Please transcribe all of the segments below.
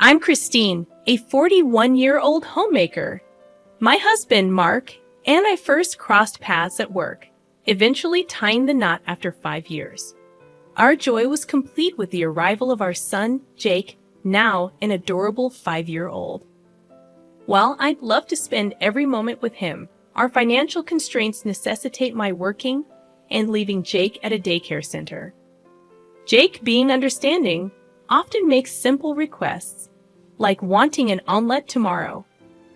I'm Christine, a 41-year-old homemaker. My husband, Mark, and I first crossed paths at work, eventually tying the knot after 5 years. Our joy was complete with the arrival of our son, Jake, now an adorable 5-year-old. While I'd love to spend every moment with him, our financial constraints necessitate my working and leaving Jake at a daycare center. Jake, being understanding, often makes simple requests, like wanting an omelet tomorrow.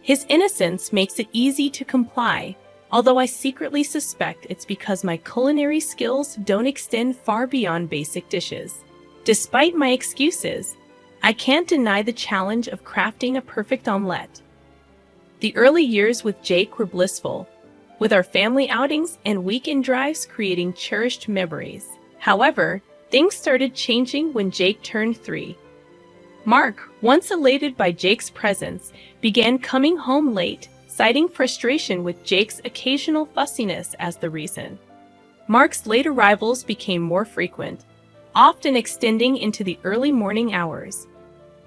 His innocence makes it easy to comply, although I secretly suspect it's because my culinary skills don't extend far beyond basic dishes. Despite my excuses, I can't deny the challenge of crafting a perfect omelet. The early years with Jake were blissful, with our family outings and weekend drives creating cherished memories. However, things started changing when Jake turned 3. Mark, once elated by Jake's presence, began coming home late, citing frustration with Jake's occasional fussiness as the reason. Mark's late arrivals became more frequent, often extending into the early morning hours.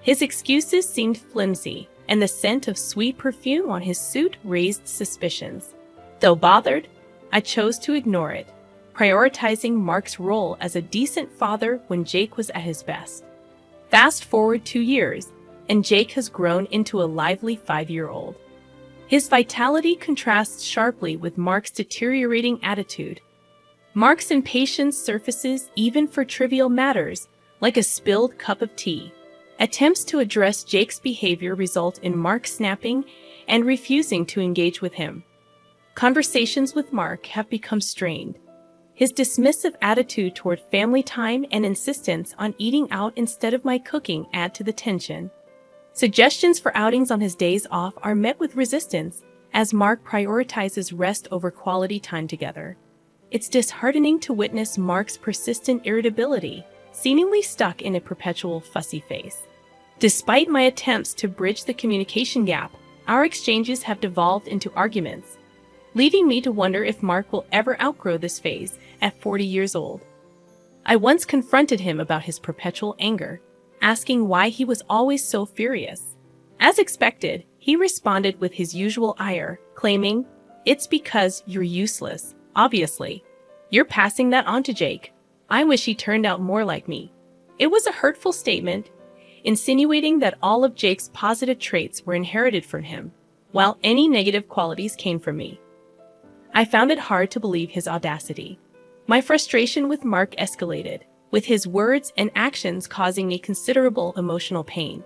His excuses seemed flimsy, and the scent of sweet perfume on his suit raised suspicions. Though bothered, I chose to ignore it, prioritizing Mark's role as a decent father when Jake was at his best. Fast forward 2 years, and Jake has grown into a lively 5-year-old. His vitality contrasts sharply with Mark's deteriorating attitude. Mark's impatience surfaces even for trivial matters, like a spilled cup of tea. Attempts to address Jake's behavior result in Mark snapping and refusing to engage with him. Conversations with Mark have become strained. His dismissive attitude toward family time and insistence on eating out instead of my cooking add to the tension. Suggestions for outings on his days off are met with resistance, as Mark prioritizes rest over quality time together. It's disheartening to witness Mark's persistent irritability, seemingly stuck in a perpetual fussy face. Despite my attempts to bridge the communication gap, our exchanges have devolved into arguments, leading me to wonder if Mark will ever outgrow this phase at 40 years old. I once confronted him about his perpetual anger, asking why he was always so furious. As expected, he responded with his usual ire, claiming, "It's because you're useless, obviously. You're passing that on to Jake. I wish he turned out more like me." It was a hurtful statement, insinuating that all of Jake's positive traits were inherited from him, while any negative qualities came from me. I found it hard to believe his audacity. My frustration with Mark escalated, with his words and actions causing me considerable emotional pain.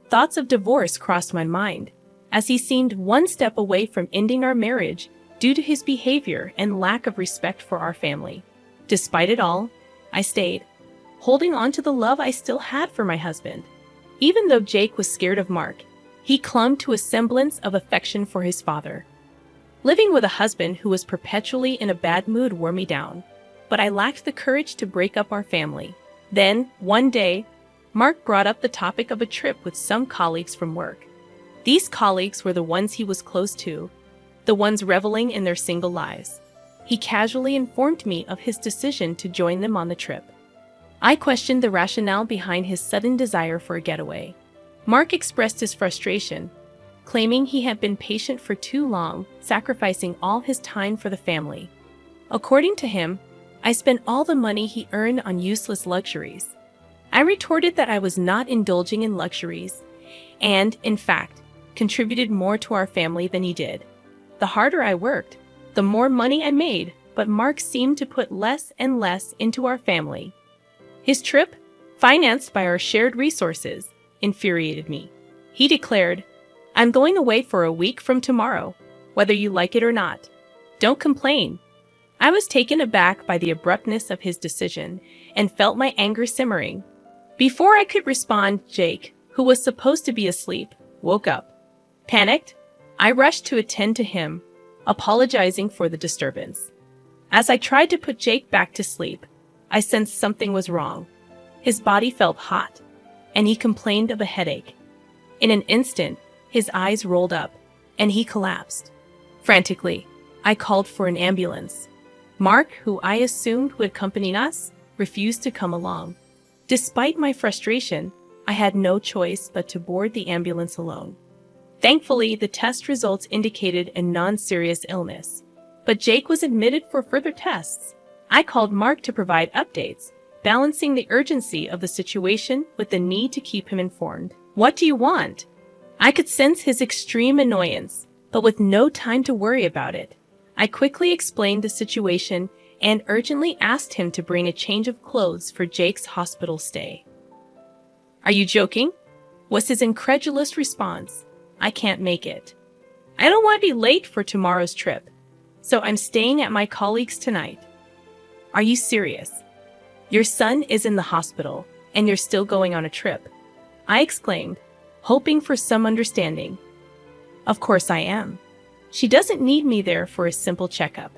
Thoughts of divorce crossed my mind, as he seemed one step away from ending our marriage due to his behavior and lack of respect for our family. Despite it all, I stayed, holding on to the love I still had for my husband. Even though Jake was scared of Mark, he clung to a semblance of affection for his father. Living with a husband who was perpetually in a bad mood wore me down, but I lacked the courage to break up our family. Then, one day, Mark brought up the topic of a trip with some colleagues from work. These colleagues were the ones he was close to, the ones reveling in their single lives. He casually informed me of his decision to join them on the trip. I questioned the rationale behind his sudden desire for a getaway. Mark expressed his frustration, claiming he had been patient for too long, sacrificing all his time for the family. According to him, I spent all the money he earned on useless luxuries. I retorted that I was not indulging in luxuries, and, in fact, contributed more to our family than he did. The harder I worked, the more money I made, but Mark seemed to put less and less into our family. His trip, financed by our shared resources, infuriated me. He declared, "I'm going away for a week from tomorrow, whether you like it or not. Don't complain." I was taken aback by the abruptness of his decision and felt my anger simmering. Before I could respond, Jake, who was supposed to be asleep, woke up. Panicked, I rushed to attend to him, apologizing for the disturbance. As I tried to put Jake back to sleep, I sensed something was wrong. His body felt hot, and he complained of a headache. In an instant, his eyes rolled up, and he collapsed. Frantically, I called for an ambulance. Mark, who I assumed would accompany us, refused to come along. Despite my frustration, I had no choice but to board the ambulance alone. Thankfully, the test results indicated a non-serious illness, but Jake was admitted for further tests. I called Mark to provide updates, balancing the urgency of the situation with the need to keep him informed. "What do you want?" I could sense his extreme annoyance, but with no time to worry about it, I quickly explained the situation and urgently asked him to bring a change of clothes for Jake's hospital stay. "Are you joking?" was his incredulous response. "I can't make it. I don't want to be late for tomorrow's trip, so I'm staying at my colleague's tonight." "Are you serious? Your son is in the hospital, and you're still going on a trip?" I exclaimed, hoping for some understanding. "Of course I am. She doesn't need me there for a simple checkup.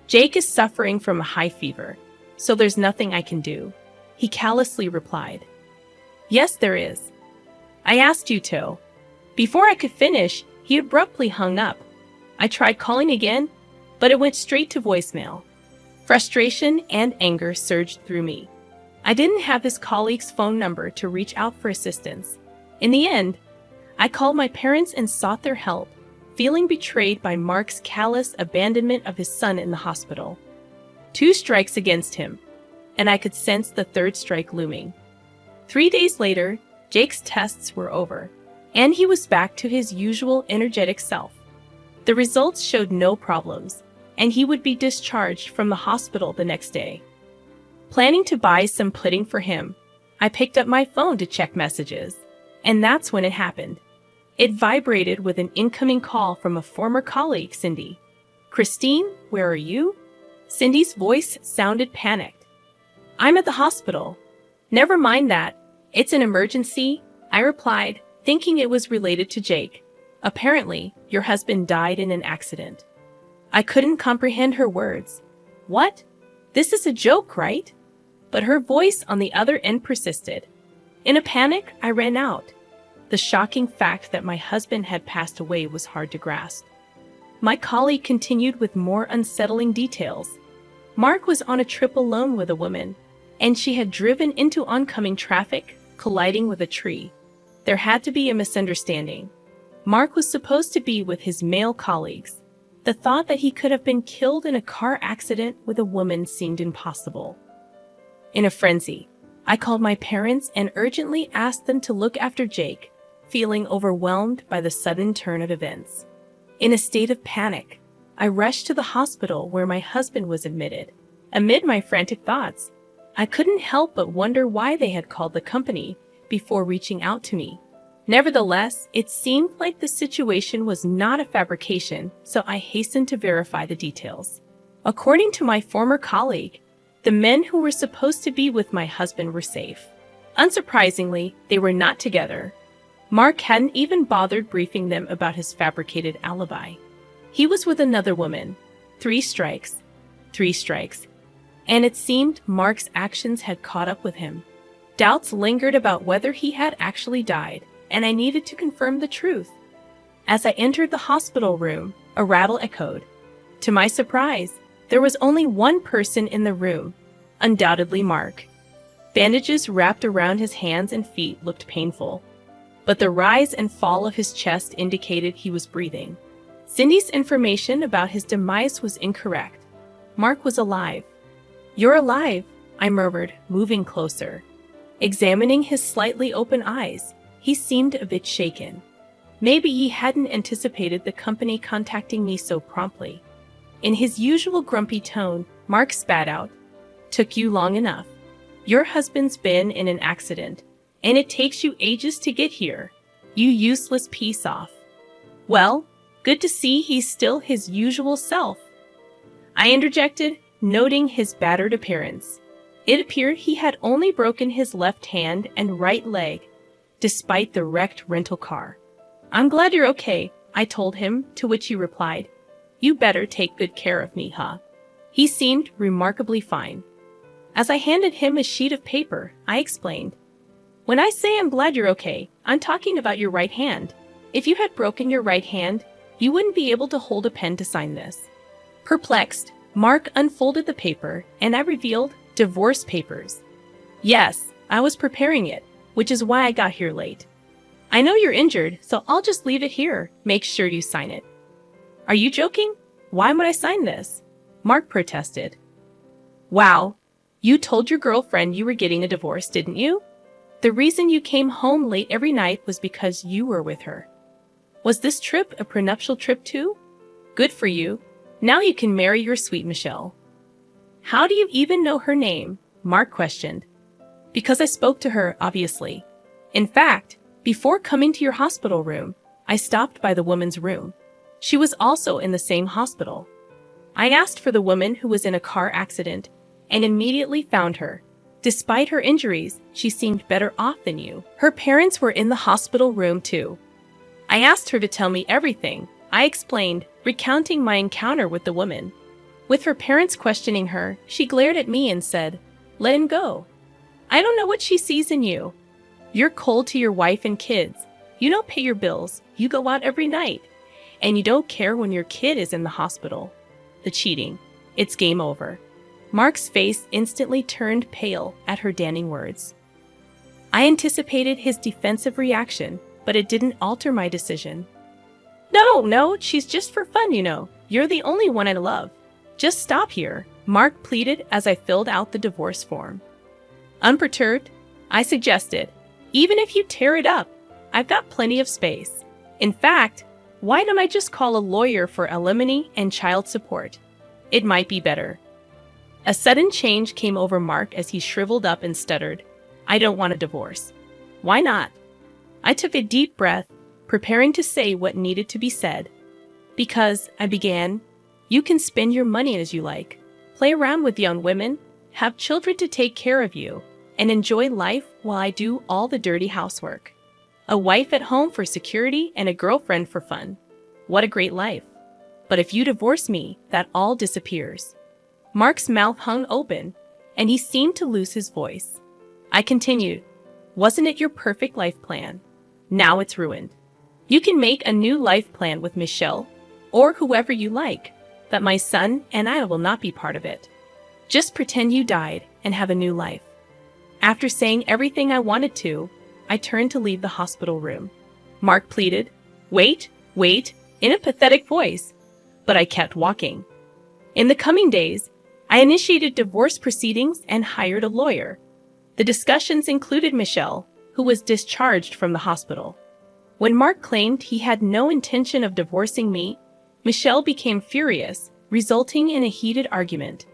Jake is suffering from a high fever, so there's nothing I can do," he callously replied. "Yes, there is. I asked you to." Before I could finish, he abruptly hung up. I tried calling again, but it went straight to voicemail. Frustration and anger surged through me. I didn't have his colleague's phone number to reach out for assistance. In the end, I called my parents and sought their help, feeling betrayed by Mark's callous abandonment of his son in the hospital. 2 strikes against him, and I could sense the 3rd strike looming. 3 days later, Jake's tests were over, and he was back to his usual energetic self. The results showed no problems, and he would be discharged from the hospital the next day. Planning to buy some pudding for him, I picked up my phone to check messages, and that's when it happened. It vibrated with an incoming call from a former colleague, Cindy. "Christine, where are you?" Cindy's voice sounded panicked. "I'm at the hospital." "Never mind that. It's an emergency," I replied, thinking it was related to Jake. "Apparently, your husband died in an accident." I couldn't comprehend her words. "What? This is a joke, right?" But her voice on the other end persisted. In a panic, I ran out. The shocking fact that my husband had passed away was hard to grasp. My colleague continued with more unsettling details. Mark was on a trip alone with a woman, and she had driven into oncoming traffic, colliding with a tree. There had to be a misunderstanding. Mark was supposed to be with his male colleagues. The thought that he could have been killed in a car accident with a woman seemed impossible. In a frenzy, I called my parents and urgently asked them to look after Jake, feeling overwhelmed by the sudden turn of events. In a state of panic, I rushed to the hospital where my husband was admitted. Amid my frantic thoughts, I couldn't help but wonder why they had called the company before reaching out to me. Nevertheless, it seemed like the situation was not a fabrication, so I hastened to verify the details. According to my former colleague, the men who were supposed to be with my husband were safe. Unsurprisingly, they were not together. Mark hadn't even bothered briefing them about his fabricated alibi. He was with another woman. 3 strikes. 3 strikes. And it seemed Mark's actions had caught up with him. Doubts lingered about whether he had actually died, and I needed to confirm the truth. As I entered the hospital room, a rattle echoed. To my surprise, there was only one person in the room, undoubtedly Mark. Bandages wrapped around his hands and feet looked painful, but the rise and fall of his chest indicated he was breathing. Cindy's information about his demise was incorrect. Mark was alive. "You're alive," I murmured, moving closer. Examining his slightly open eyes, he seemed a bit shaken. Maybe he hadn't anticipated the company contacting me so promptly. In his usual grumpy tone, Mark spat out, "Took you long enough. Your husband's been in an accident, and it takes you ages to get here. You useless piece off." "Well, good to see he's still his usual self," I interjected, noting his battered appearance. It appeared he had only broken his left hand and right leg, despite the wrecked rental car. "I'm glad you're okay," I told him, to which he replied, "You better take good care of me, huh?" He seemed remarkably fine. As I handed him a sheet of paper, I explained, "When I say I'm glad you're okay, I'm talking about your right hand. If you had broken your right hand, you wouldn't be able to hold a pen to sign this." Perplexed, Mark unfolded the paper, and I revealed divorce papers. Yes, I was preparing it, which is why I got here late. I know you're injured, so I'll just leave it here. Make sure you sign it. Are you joking? Why would I sign this? Mark protested. Wow, you told your girlfriend you were getting a divorce, didn't you? The reason you came home late every night was because you were with her. Was this trip a prenuptial trip too? Good for you. Now you can marry your sweet Michelle. How do you even know her name? Mark questioned. Because I spoke to her, obviously. In fact, before coming to your hospital room, I stopped by the woman's room. She was also in the same hospital. I asked for the woman who was in a car accident and immediately found her. Despite her injuries, she seemed better off than you. Her parents were in the hospital room too. I asked her to tell me everything. I explained, recounting my encounter with the woman. With her parents questioning her, she glared at me and said, "Let him go. I don't know what she sees in you. You're cold to your wife and kids. You don't pay your bills. You go out every night. And you don't care when your kid is in the hospital. The cheating. It's game over." Mark's face instantly turned pale at her damning words. I anticipated his defensive reaction, but it didn't alter my decision. No, she's just for fun, you know. You're the only one I love. Just stop here, Mark pleaded as I filled out the divorce form. Unperturbed, I suggested, even if you tear it up, I've got plenty of space. In fact, why don't I just call a lawyer for alimony and child support? It might be better. A sudden change came over Mark as he shriveled up and stuttered, "I don't want a divorce." "Why not?" I took a deep breath, preparing to say what needed to be said. "Because," I began, "you can spend your money as you like, play around with young women, have children to take care of you, and enjoy life while I do all the dirty housework. A wife at home for security and a girlfriend for fun. What a great life. But if you divorce me, that all disappears." Mark's mouth hung open, and he seemed to lose his voice. I continued, "Wasn't it your perfect life plan? Now it's ruined. You can make a new life plan with Michelle, or whoever you like, but my son and I will not be part of it. Just pretend you died and have a new life." After saying everything I wanted to, I turned to leave the hospital room. Mark pleaded, wait, in a pathetic voice, but I kept walking. In the coming days, I initiated divorce proceedings and hired a lawyer. The discussions included Michelle, who was discharged from the hospital. When Mark claimed he had no intention of divorcing me, Michelle became furious, resulting in a heated argument.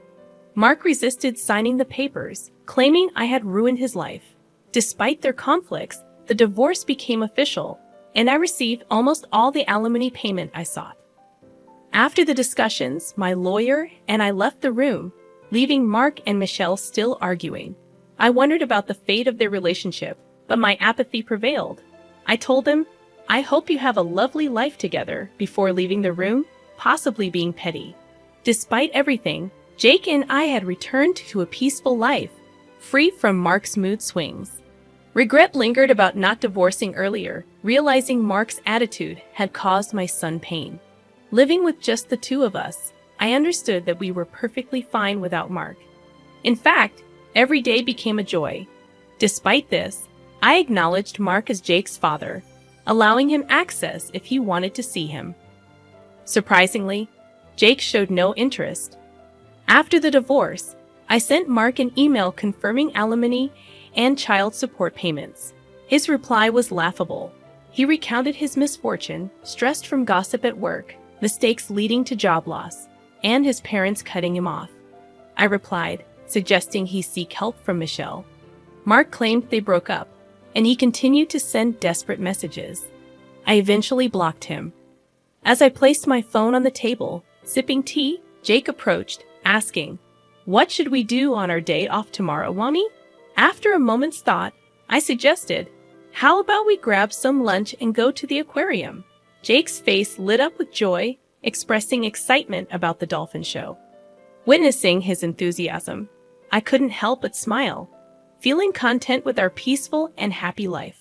Mark resisted signing the papers, claiming I had ruined his life. Despite their conflicts, the divorce became official, and I received almost all the alimony payment I sought. After the discussions, my lawyer and I left the room, leaving Mark and Michelle still arguing. I wondered about the fate of their relationship, but my apathy prevailed. I told them, "I hope you have a lovely life together," before leaving the room, possibly being petty. Despite everything, Jake and I had returned to a peaceful life, free from Mark's mood swings. Regret lingered about not divorcing earlier, realizing Mark's attitude had caused my son pain. Living with just the two of us, I understood that we were perfectly fine without Mark. In fact, every day became a joy. Despite this, I acknowledged Mark as Jake's father, allowing him access if he wanted to see him. Surprisingly, Jake showed no interest. After the divorce, I sent Mark an email confirming alimony and child support payments. His reply was laughable. He recounted his misfortune, stressed from gossip at work, mistakes leading to job loss, and his parents cutting him off. I replied, suggesting he seek help from Michelle. Mark claimed they broke up, and he continued to send desperate messages. I eventually blocked him. As I placed my phone on the table, sipping tea, Jake approached, asking, "What should we do on our day off tomorrow, Mommy?" After a moment's thought, I suggested, "How about we grab some lunch and go to the aquarium?" Jake's face lit up with joy, expressing excitement about the dolphin show. Witnessing his enthusiasm, I couldn't help but smile, feeling content with our peaceful and happy life.